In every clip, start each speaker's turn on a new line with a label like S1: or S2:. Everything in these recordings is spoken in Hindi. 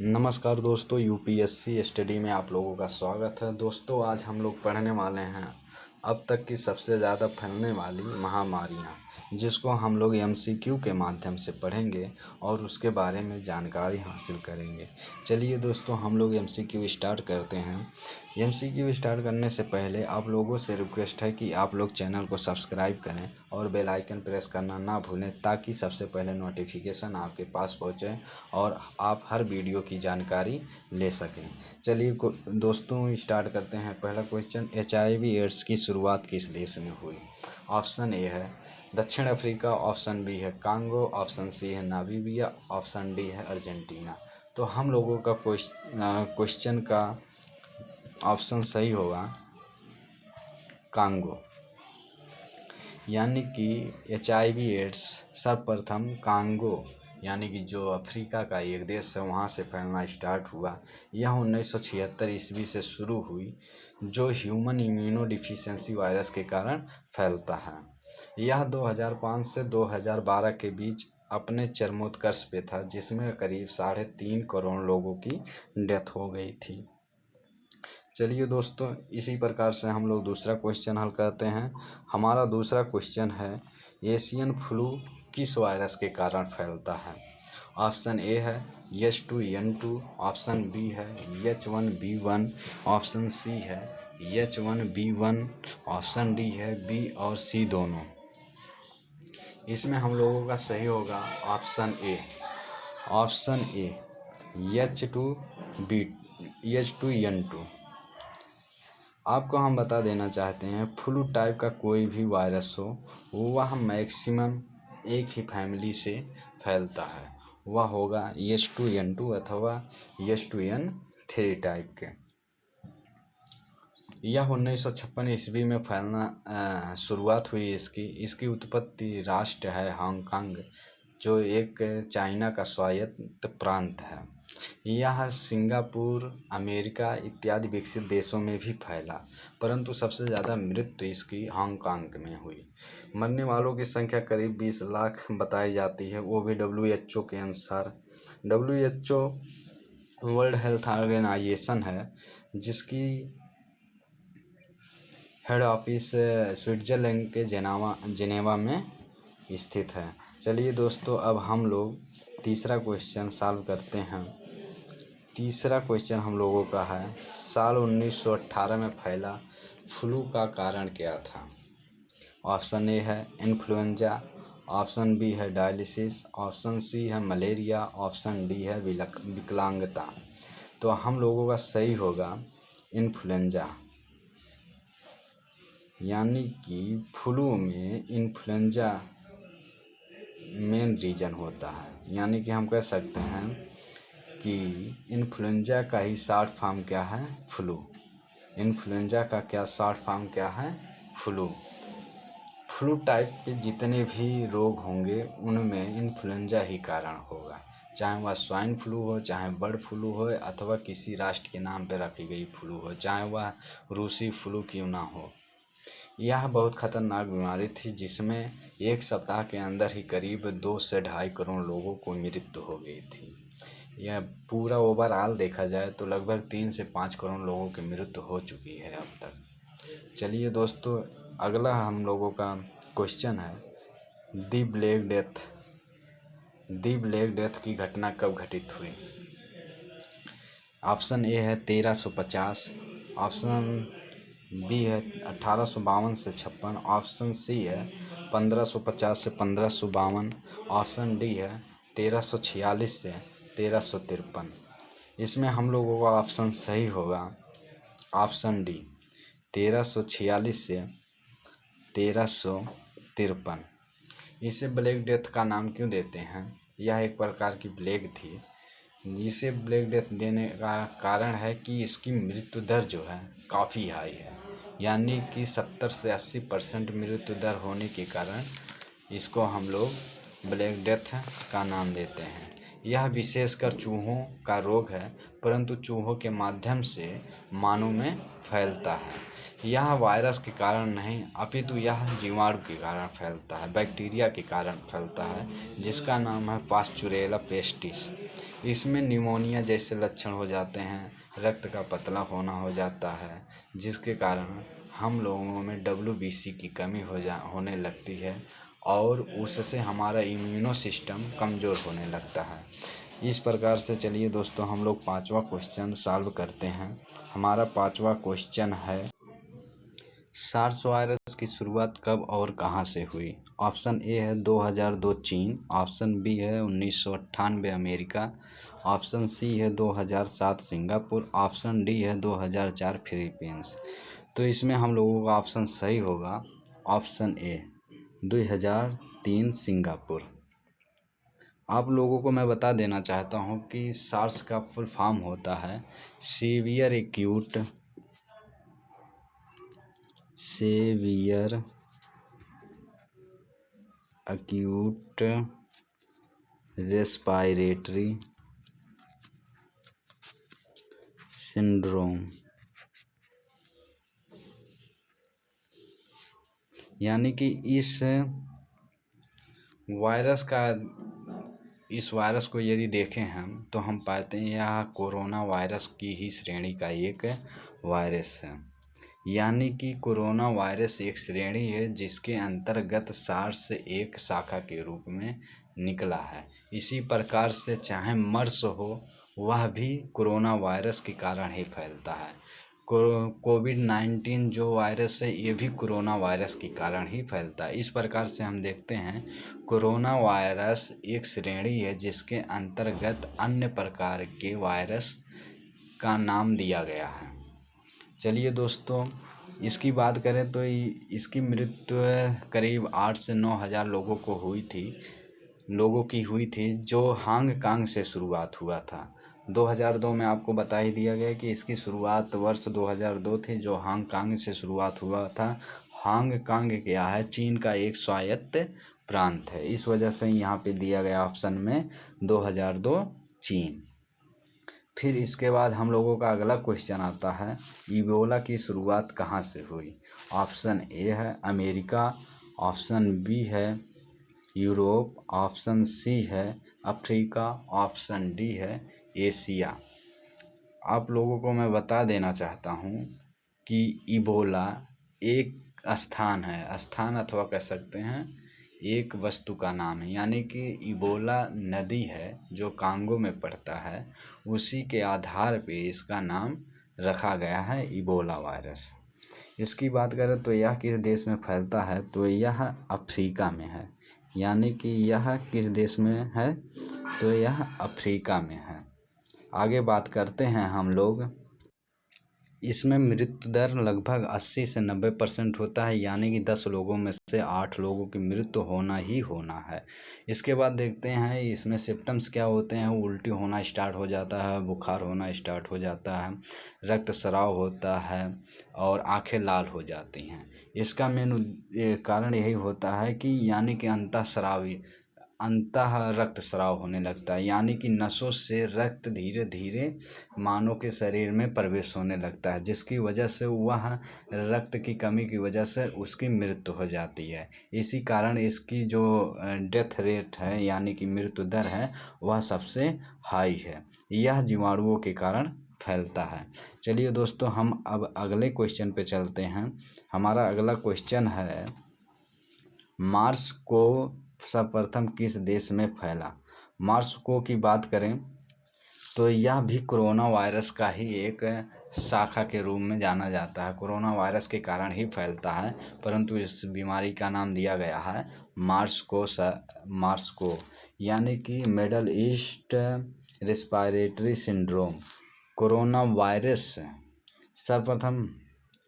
S1: नमस्कार दोस्तों, यूपीएससी स्टडी में आप लोगों का स्वागत है। दोस्तों, आज हम लोग पढ़ने वाले हैं अब तक की सबसे ज़्यादा फैलने वाली महामारियां, जिसको हम लोग एमसीक्यू के माध्यम से पढ़ेंगे और उसके बारे में जानकारी हासिल करेंगे। चलिए दोस्तों, हम लोग एमसीक्यू स्टार्ट करते हैं। एमसीक्यू स्टार्ट करने से पहले आप लोगों से रिक्वेस्ट है कि आप लोग चैनल को सब्सक्राइब करें और बेल आइकन प्रेस करना ना भूलें, ताकि सबसे पहले नोटिफिकेशन आपके पास पहुंचे और आप हर वीडियो की जानकारी ले सकें। चलिए दोस्तों, स्टार्ट करते हैं। पहला क्वेश्चन, HIV एड्स की शुरुआत किस देश में हुई? ऑप्शन ए है दक्षिण अफ्रीका, ऑप्शन बी है कांगो, ऑप्शन सी है नामीबिया, ऑप्शन डी है अर्जेंटीना। तो हम लोगों का क्वेश्चन का ऑप्शन सही होगा कांगो, यानी कि HIV एड्स सर्वप्रथम कांगो यानी कि जो अफ्रीका का एक देश है वहाँ से फैलना स्टार्ट हुआ। यह 1976 ईस्वी से शुरू हुई, जो ह्यूमन इम्यूनो डिफिशियंसी वायरस के कारण फैलता है। यह 2005 से 2012 के बीच अपने चरमोत्कर्ष पे था, जिसमें करीब 3.5 करोड़ लोगों की डेथ हो गई थी। चलिए दोस्तों, इसी प्रकार से हम लोग दूसरा क्वेश्चन हल करते हैं। हमारा दूसरा क्वेश्चन है, एशियन फ्लू किस वायरस के कारण फैलता है? ऑप्शन ए है H2N2, ऑप्शन बी है H1B1, ऑप्शन सी है H1B1, ऑप्शन डी है बी और सी दोनों। इसमें हम लोगों का सही होगा ऑप्शन ए H2N2। आपको हम बता देना चाहते हैं, फ्लू टाइप का कोई भी वायरस हो, वह मैक्सिमम एक ही फैमिली से फैलता है। वह होगा H2N2 अथवा H2N3 टाइप के। यह 1956 ईस्वी में फैलना शुरुआत हुई। इसकी उत्पत्ति राष्ट्र है हांगकांग, जो एक चाइना का स्वायत्त प्रांत है। यह सिंगापुर, अमेरिका इत्यादि विकसित देशों में भी फैला, परंतु सबसे ज़्यादा मृत्यु इसकी हांगकांग में हुई। मरने वालों की संख्या करीब 20 लाख बताई जाती है, वो भी WHO के अनुसार। WHO वर्ल्ड हेल्थ ऑर्गेनाइजेशन है, जिसकी हेड ऑफिस स्विट्ज़रलैंड के जेनेवा में स्थित है। चलिए दोस्तों, अब हम लोग तीसरा क्वेश्चन सॉल्व करते हैं। तीसरा क्वेश्चन हम लोगों का है, साल 1918 में फैला फ्लू का कारण क्या था? ऑप्शन ए है इन्फ्लुएंजा, ऑप्शन बी है डायलिसिस, ऑप्शन सी है मलेरिया, ऑप्शन डी है विकलांगता। तो हम लोगों का सही होगा इन्फ्लुएंजा, यानी कि फ्लू में इन्फ्लुएंजा मेन रीज़न होता है। यानी कि हम कह सकते हैं कि इन्फ्लुएंजा का ही शॉर्ट फॉर्म क्या है? फ्लू। इन्फ्लुएंजा का क्या शॉर्ट फॉर्म क्या है? फ्लू। फ्लू टाइप के जितने भी रोग होंगे उनमें इन्फ्लुएंजा ही कारण होगा, चाहे वह स्वाइन फ्लू हो, चाहे बर्ड फ्लू हो, अथवा किसी राष्ट्र के नाम पर रखी गई फ्लू हो, चाहे वह रूसी फ्लू क्यों ना हो। यह बहुत खतरनाक बीमारी थी, जिसमें एक सप्ताह के अंदर ही करीब 2 से 2.5 करोड़ लोगों को मृत्यु हो गई थी। यह पूरा ओवरऑल देखा जाए तो लगभग 3 से 5 करोड़ लोगों की मृत्यु हो चुकी है अब तक। चलिए दोस्तों, अगला हम लोगों का क्वेश्चन है, दी ब्लैक डेथ की घटना कब घटित हुई? ऑप्शन ए है 1350, ऑप्शन बी है 1852 से 56, ऑप्शन सी है 1550 से 1552, ऑप्शन डी है 1346 से 1353। इसमें हम लोगों का ऑप्शन सही होगा ऑप्शन डी 1346 से 1353। इसे ब्लैक डेथ का नाम क्यों देते हैं? यह एक प्रकार की प्लेग थी। इसे ब्लैक डेथ देने का कारण है कि इसकी मृत्यु दर जो है काफ़ी हाई है, यानी कि 70 से 80% मृत्यु दर होने के कारण इसको हम लोग ब्लैक डेथ का नाम देते हैं। यह विशेषकर चूहों का रोग है, परंतु चूहों के माध्यम से मानव में फैलता है। यह वायरस के कारण नहीं, अपितु यह जीवाणु के कारण फैलता है, बैक्टीरिया के कारण फैलता है, जिसका नाम है पास्चुरेला पेस्टिस। इसमें निमोनिया जैसे लक्षण हो जाते हैं, रक्त का पतला होना हो जाता है, जिसके कारण हम लोगों में WBC की कमी होने लगती है और उससे हमारा इम्यूनो सिस्टम कमज़ोर होने लगता है। इस प्रकार से चलिए दोस्तों हम लोग 5वां क्वेश्चन सॉल्व करते हैं। हमारा 5वां क्वेश्चन है, सार्स वायरस की शुरुआत कब और कहाँ से हुई? ऑप्शन ए है 2002 चीन, ऑप्शन बी है 1998 अमेरिका, ऑप्शन सी है 2007 सिंगापुर, ऑप्शन डी है 2004 फिलीपींस। तो इसमें हम लोगों का ऑप्शन सही होगा ऑप्शन ए 2003 सिंगापुर। आप लोगों को मैं बता देना चाहता हूँ कि सार्स का फुल फॉर्म होता है सीवियर एक्यूट रेस्पिरेटरी सिंड्रोम, यानी कि इस वायरस को यदि देखें हम तो हम पाते हैं यह कोरोना वायरस की ही श्रेणी का एक वायरस है। यानी कि कोरोना वायरस एक श्रेणी है जिसके अंतर्गत सार्स एक शाखा के रूप में निकला है। इसी प्रकार से चाहे मर्स हो, वह भी कोरोना वायरस के कारण ही फैलता है। कोविड-19 जो वायरस है ये भी कोरोना वायरस के कारण ही फैलता है। इस प्रकार से हम देखते हैं कोरोना वायरस एक श्रेणी है जिसके अंतर्गत अन्य प्रकार के वायरस का नाम दिया गया है। चलिए दोस्तों इसकी बात करें तो इसकी मृत्यु करीब 8 से 9 हज़ार लोगों की हुई थी, जो हांगकांग से शुरुआत हुआ था। 2002 में आपको बता ही दिया गया कि इसकी शुरुआत वर्ष 2002 थी, जो हांगकांग से शुरुआत हुआ था। हांगकांग क्या है? चीन का एक स्वायत्त प्रांत है, इस वजह से यहाँ पे दिया गया ऑप्शन में 2002 चीन। फिर इसके बाद हम लोगों का अगला क्वेश्चन आता है, इबोला की शुरुआत कहाँ से हुई? ऑप्शन ए है अमेरिका, ऑप्शन बी है यूरोप, ऑप्शन सी है अफ्रीका, ऑप्शन डी है एशिया। आप लोगों को मैं बता देना चाहता हूँ कि इबोला एक स्थान अथवा कह सकते हैं एक वस्तु का नाम है। यानी कि इबोला नदी है जो कांगो में पड़ता है, उसी के आधार पे इसका नाम रखा गया है इबोला वायरस। इसकी बात करें तो यह किस देश में फैलता है? तो यह अफ्रीका में है। यानी कि यह किस देश में है? तो यह अफ्रीका में है। आगे बात करते हैं हम लोग, इसमें मृत्यु दर लगभग 80 से 90% होता है। यानी कि 10 लोगों में से 8 लोगों की मृत्यु होना ही होना है। इसके बाद देखते हैं इसमें सिम्टम्स क्या होते हैं। उल्टी होना स्टार्ट हो जाता है, बुखार होना स्टार्ट हो जाता है, रक्तस्राव होता है और आंखें लाल हो जाती हैं। इसका मेन कारण यही होता है कि यानी कि अंतः रक्तस्राव होने लगता है। यानी कि नसों से रक्त धीरे धीरे मानव के शरीर में प्रवेश होने लगता है, जिसकी वजह से वह रक्त की कमी की वजह से उसकी मृत्यु हो जाती है। इसी कारण इसकी जो डेथ रेट है यानी कि मृत्यु दर है वह सबसे हाई है। यह जीवाणुओं के कारण फैलता है। चलिए दोस्तों हम अब अगले क्वेश्चन पे चलते हैं। हमारा अगला क्वेश्चन है, मार्स को सर्वप्रथम किस देश में फैला? मार्स को की बात करें तो यह भी कोरोना वायरस का ही एक शाखा के रूप में जाना जाता है। कोरोना वायरस के कारण ही फैलता है, परंतु इस बीमारी का नाम दिया गया है मार्स को यानी कि middle east respiratory syndrome. Corona virus सर्वप्रथम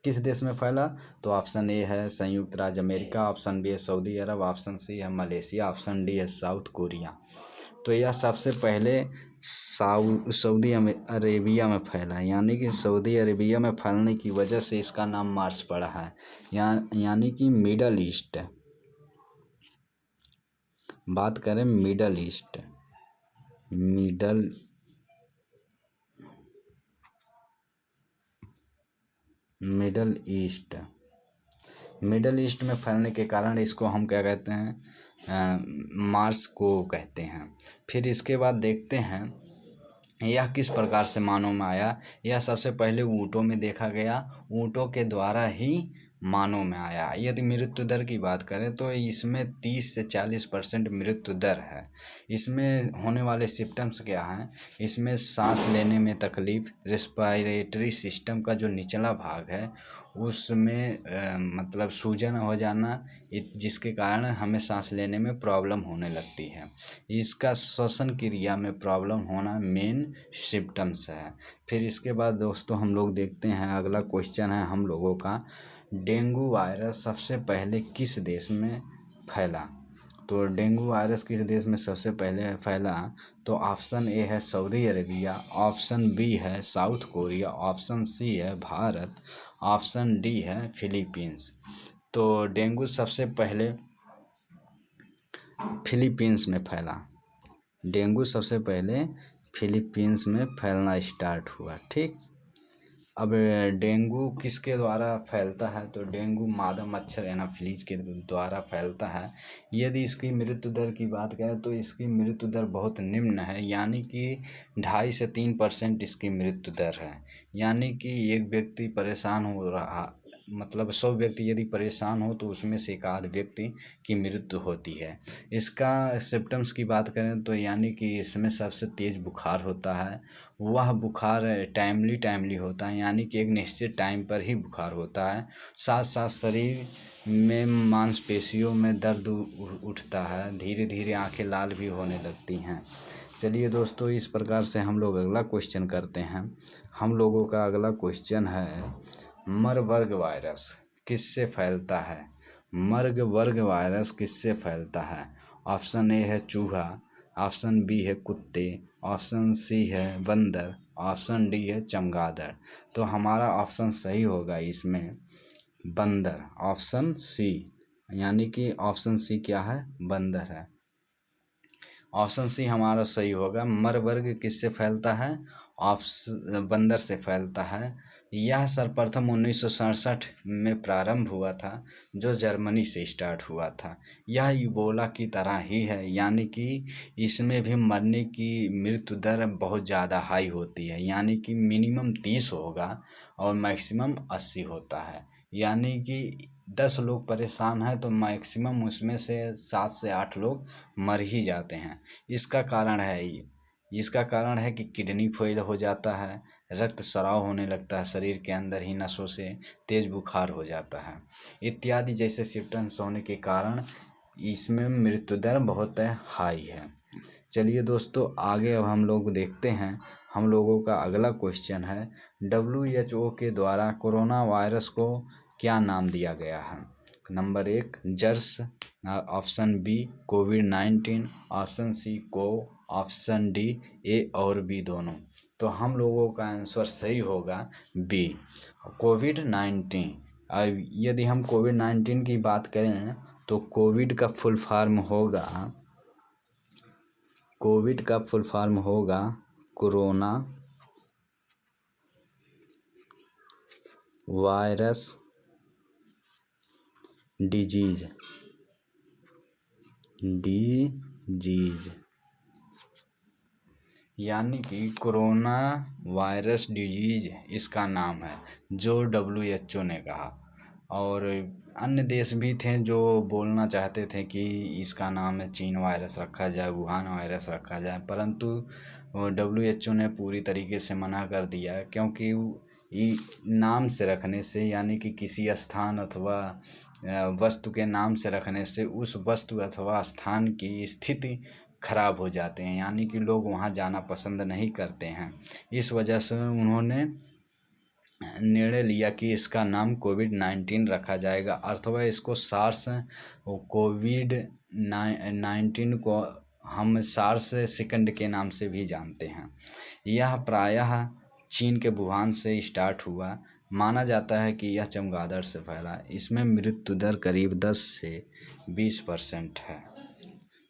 S1: किस देश में फैला? तो ऑप्शन ए है संयुक्त राज्य अमेरिका, ऑप्शन बी है सऊदी अरब, ऑप्शन सी है मलेशिया, ऑप्शन डी है साउथ कोरिया। तो यह सबसे पहले सऊदी अरेबिया में फैला है। यानी कि सऊदी अरेबिया में फैलने की वजह से इसका नाम मार्स पड़ा है। यानी कि मिडल ईस्ट, बात करें middle east middle middle east middle east में फैलने के कारण इसको हम क्या कहते हैं, मार्स को कहते हैं। फिर इसके बाद देखते हैं यह किस प्रकार से मानव में आया। यह सबसे पहले ऊँटों में देखा गया, ऊँटों के द्वारा ही मानव में आया। यदि मृत्यु दर की बात करें तो इसमें 30 से 40% मृत्यु दर है। इसमें होने वाले सिम्टम्स क्या हैं, इसमें सांस लेने में तकलीफ, रेस्पिरेटरी सिस्टम का जो निचला भाग है उसमें मतलब सूजन हो जाना, जिसके कारण हमें सांस लेने में प्रॉब्लम होने लगती है। इसका श्वसन क्रिया में प्रॉब्लम होना मेन सिम्टम्स है। फिर इसके बाद दोस्तों हम लोग देखते हैं, अगला क्वेश्चन है हम लोगों का, डेंगू वायरस सबसे पहले किस देश में फैला। तो डेंगू वायरस किस देश में सबसे पहले फैला, तो ऑप्शन ए है सऊदी अरेबिया, ऑप्शन बी है साउथ कोरिया, ऑप्शन सी है भारत, ऑप्शन डी है फिलीपींस। तो डेंगू सबसे पहले फिलीपींस में फैला। डेंगू सबसे पहले फिलीपींस में फैलना स्टार्ट हुआ। ठीक, अब डेंगू किसके द्वारा फैलता है, तो डेंगू मादा मच्छर एनाफिलीज के द्वारा फैलता है। यदि इसकी मृत्यु दर की बात करें तो इसकी मृत्यु दर बहुत निम्न है, यानी कि 2.5 से 3% इसकी मृत्यु दर है। यानी कि एक व्यक्ति परेशान हो रहा, मतलब 100 व्यक्ति यदि परेशान हो तो उसमें से एक आध व्यक्ति की मृत्यु होती है। इसका सिम्टम्स की बात करें तो यानी कि इसमें सबसे तेज़ बुखार होता है। वह बुखार टाइमली होता है, यानी कि एक निश्चित टाइम पर ही बुखार होता है। साथ साथ शरीर में मांसपेशियों में दर्द उठता है, धीरे धीरे आंखें लाल भी होने लगती हैं। चलिए दोस्तों, इस प्रकार से हम लोग अगला क्वेश्चन करते हैं। हम लोगों का अगला क्वेश्चन है, मरबर्ग वायरस किससे फैलता है। मरबर्ग वायरस किससे फैलता है। ऑप्शन ए है चूहा, ऑप्शन बी है कुत्ते, ऑप्शन सी है बंदर, ऑप्शन डी है चमगादड़। तो हमारा ऑप्शन सही होगा इसमें बंदर, ऑप्शन सी, यानी कि ऑप्शन सी क्या है, बंदर है। ऑप्शन सी हमारा सही होगा। मरबर्ग किससे फैलता है, बंदर से फैलता है। यह सर्वप्रथम 1967 में प्रारंभ हुआ था, जो जर्मनी से स्टार्ट हुआ था। यह इबोला की तरह ही है, यानी कि इसमें भी मरने की मृत्यु दर बहुत ज़्यादा हाई होती है, यानी कि मिनिमम 30 होगा और मैक्सिमम 80 होता है। यानी कि 10 लोग परेशान हैं तो मैक्सिमम उसमें से 7 से 8 लोग मर ही जाते हैं। इसका कारण है कि किडनी फेल हो जाता है, रक्त स्राव होने लगता है शरीर के अंदर ही नसों से, तेज बुखार हो जाता है इत्यादि जैसे सिम्टम्स होने के कारण इसमें मृत्यु दर बहुत हाई है। चलिए दोस्तों, आगे अब हम लोग देखते हैं। हम लोगों का अगला क्वेश्चन है, WHO के द्वारा कोरोना वायरस को क्या नाम दिया गया है। नंबर 1 जर्स, ऑप्शन बी कोविड-19, ऑप्शन सी को, ऑप्शन डी ए और बी दोनों। तो हम लोगों का आंसर सही होगा बी, कोविड-19। यदि हम कोविड-19 की बात करें तो कोविड का फुल फॉर्म होगा कोरोना वायरस डिजीज। यानी कि कोरोना वायरस डिजीज इसका नाम है, जो WHO ने कहा। और अन्य देश भी थे जो बोलना चाहते थे कि इसका नाम है चीन वायरस रखा जाए, वुहान वायरस रखा जाए, परंतु WHO ने पूरी तरीके से मना कर दिया, क्योंकि नाम से रखने से, यानी कि किसी स्थान अथवा वस्तु के नाम से रखने से उस वस्तु अथवा स्थान की स्थिति खराब हो जाते हैं, यानी कि लोग वहाँ जाना पसंद नहीं करते हैं। इस वजह से उन्होंने निर्णय लिया कि इसका नाम कोविड-19 रखा जाएगा, अथवा इसको सार्स कोविड-19 को हम सार्स सेकंड के नाम से भी जानते हैं। यह प्रायः चीन के वुहान से स्टार्ट हुआ। माना जाता है कि यह चमगादड़ से फैला। इसमें मृत्यु दर करीब 10 से 20% है।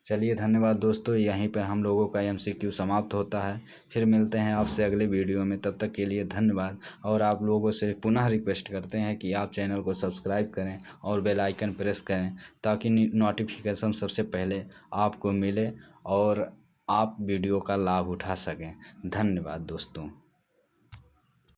S1: चलिए धन्यवाद दोस्तों, यहीं पर हम लोगों का MCQ समाप्त होता है। फिर मिलते हैं आपसे अगले वीडियो में, तब तक के लिए धन्यवाद। और आप लोगों से पुनः रिक्वेस्ट करते हैं कि आप चैनल को सब्सक्राइब करें और बेल आइकन प्रेस करें, ताकि नोटिफिकेशन सबसे पहले आपको मिले और आप वीडियो का लाभ उठा सकें। धन्यवाद दोस्तों।